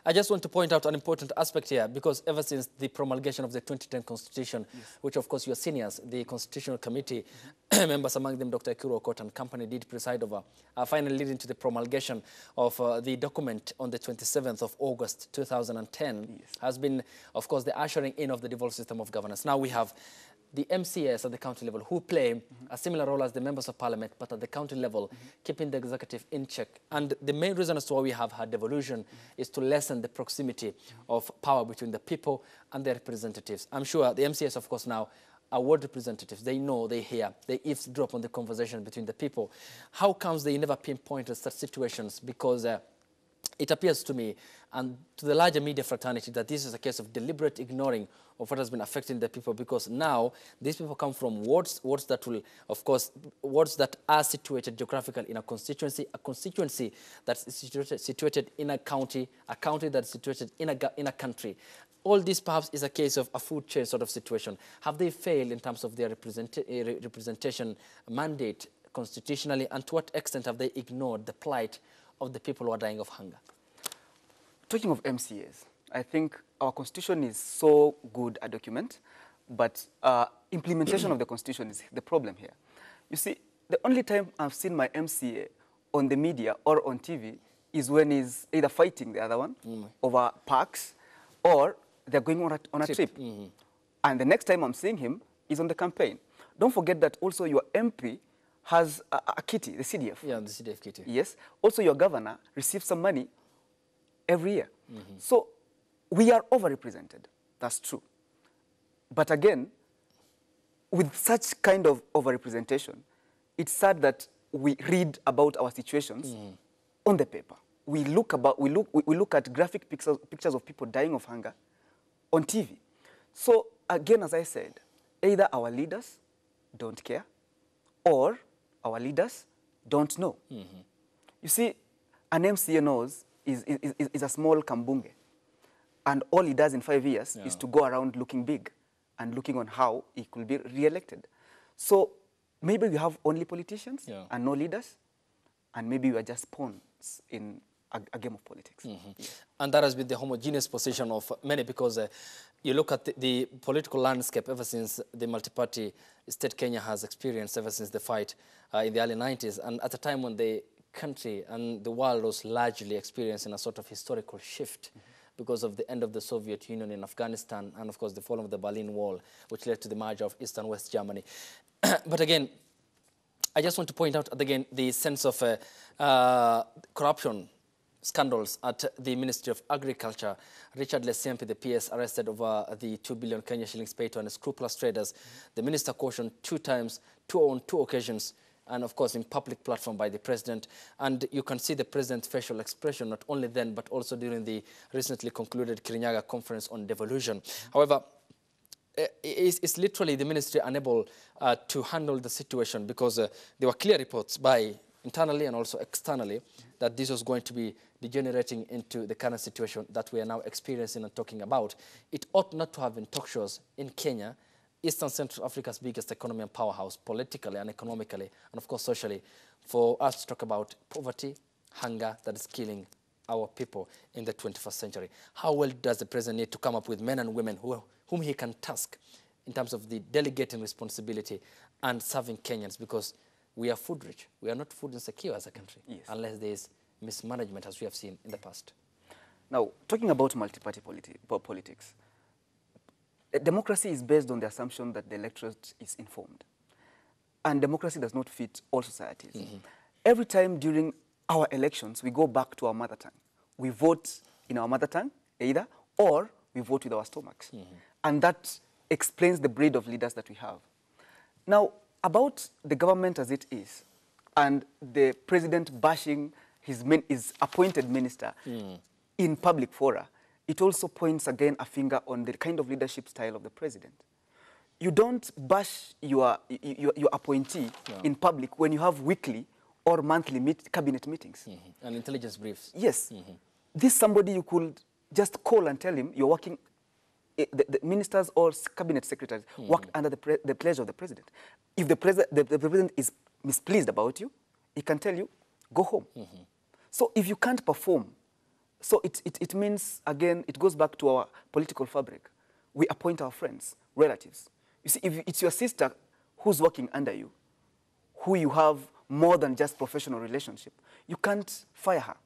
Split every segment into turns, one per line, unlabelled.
I just want to point out an important aspect here, because ever since the promulgation of the 2010 Constitution, which of course your seniors, the Constitutional Committee members, among them Dr. Ekuru Okot and company, did preside over, finally leading to the promulgation of the document on the 27th of August 2010, has been, of course, the ushering in of the devolved system of governance. Now we have the MCAs at the county level who play a similar role as the members of parliament, but at the county level, keeping the executive in check. And the main reason as to why we have had devolution is to lessen the proximity of power between the people and their representatives. I'm sure the MCAs, of course, now are ward representatives. They know, they hear, they eavesdrop on the conversation between the people. How comes they never pinpointed such situations? Because it appears to me and to the larger media fraternity that this is a case of deliberate ignoring of what has been affecting the people, because now these people come from wards that will, of course, wards that are situated geographically in a constituency that's situated in a county that's situated in a country. All this perhaps is a case of a food chain sort of situation. Have they failed in terms of their representation mandate constitutionally, and to what extent have they ignored the plight of the people who are dying of hunger?
Talking of MCAs, I think our constitution is so good a document, but implementation of the constitution is the problem here. You see, the only time I've seen my MCA on the media or on TV is when he's either fighting the other one over parks, or they're going on a trip. And the next time I'm seeing him is on the campaign. Don't forget that also your MP has a kitty, the CDF.
Yeah, the CDF kitty.
Yes. Also, your governor receives some money every year. So we are overrepresented. That's true. But again, with such kind of overrepresentation, it's sad that we read about our situations on the paper. We look at graphic pictures of people dying of hunger on TV. So again, as I said, either our leaders don't care, or our leaders don't know. You see, an MCA knows is a small kambunge, and all he does in 5 years is to go around looking big and looking on how he could be re-elected. So maybe we have only politicians and no leaders, and maybe we are just pawns in a game of politics.
And that has been the homogeneous position of many, because you look at the political landscape ever since the multi-party state Kenya has experienced, ever since the fight in the early 90s, and at a time when the country and the world was largely experiencing a sort of historical shift because of the end of the Soviet Union in Afghanistan, and of course the fall of the Berlin Wall, which led to the merger of East and West Germany. But again, I just want to point out again the sense of corruption scandals at the Ministry of Agriculture. Richard Lesempi, the PS, arrested over the 2 billion Kenya shillings paid to unscrupulous traders. The minister cautioned on two occasions, and of course in public platform by the president. And you can see the president's facial expression not only then, but also during the recently concluded Kirinyaga conference on devolution. However, it's literally the ministry unable to handle the situation, because there were clear reports by internally and also externally that this was going to be degenerating into the current situation that we are now experiencing and talking about. It ought not to have been talk shows in Kenya, East and Central Africa's biggest economy and powerhouse, politically and economically, and of course socially, for us to talk about poverty, hunger that is killing our people in the 21st century. How well does the president need to come up with men and women whom he can task in terms of the delegating responsibility and serving Kenyans? Because we are food rich. We are not food insecure as a country, unless there is mismanagement, as we have seen in the past.
Now, talking about multi-party politics, democracy is based on the assumption that the electorate is informed. And democracy does not fit all societies. Every time during our elections, we go back to our mother tongue. We vote in our mother tongue, either, or we vote with our stomachs. And that explains the breed of leaders that we have. Now, about the government as it is, and the president bashing his appointed minister in public fora, it also points again a finger on the kind of leadership style of the president. You don't bash your appointee in public when you have weekly or monthly cabinet meetings.
And intelligence briefs.
Yes. This somebody you could just call and tell him you're working, the ministers or cabinet secretaries work under the pleasure of the president. If the president is mispleased about you, he can tell you, go home. So if you can't perform So it means, again, it goes back to our political fabric. We appoint our friends, relatives. You see, if it's your sister who's working under you, who you have more than just professional relationship, you can't fire her.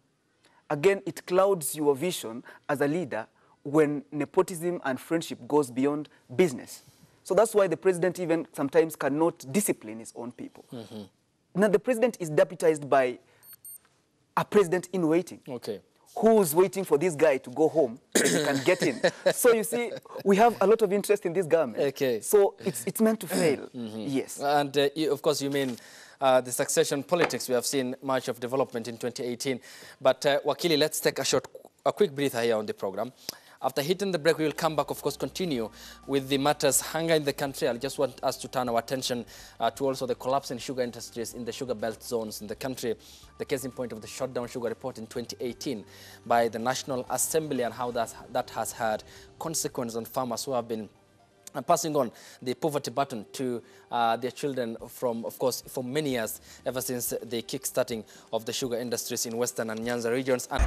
Again, it clouds your vision as a leader when nepotism and friendship goes beyond business. So that's why the president even sometimes cannot discipline his own people. Now, the president is deputized by a president in waiting.
Okay.
Who's waiting for this guy to go home so he can get in. So you see, we have a lot of interest in this government.
Okay.
So it's meant to fail, yes.
And of course, you mean the succession politics. We have seen much of development in 2018. But Wakili, let's take a quick breather here on the program. After hitting the break, we will come back, of course, continue with the matters hunger in the country. I just want us to turn our attention to also the collapse in sugar industries in the sugar belt zones in the country. The case in point of the shutdown sugar report in 2018 by the National Assembly and how that has had consequences on farmers who have been passing on the poverty button to their children from, of course, for many years, ever since the kick-starting of the sugar industries in Western and Nyanza regions. And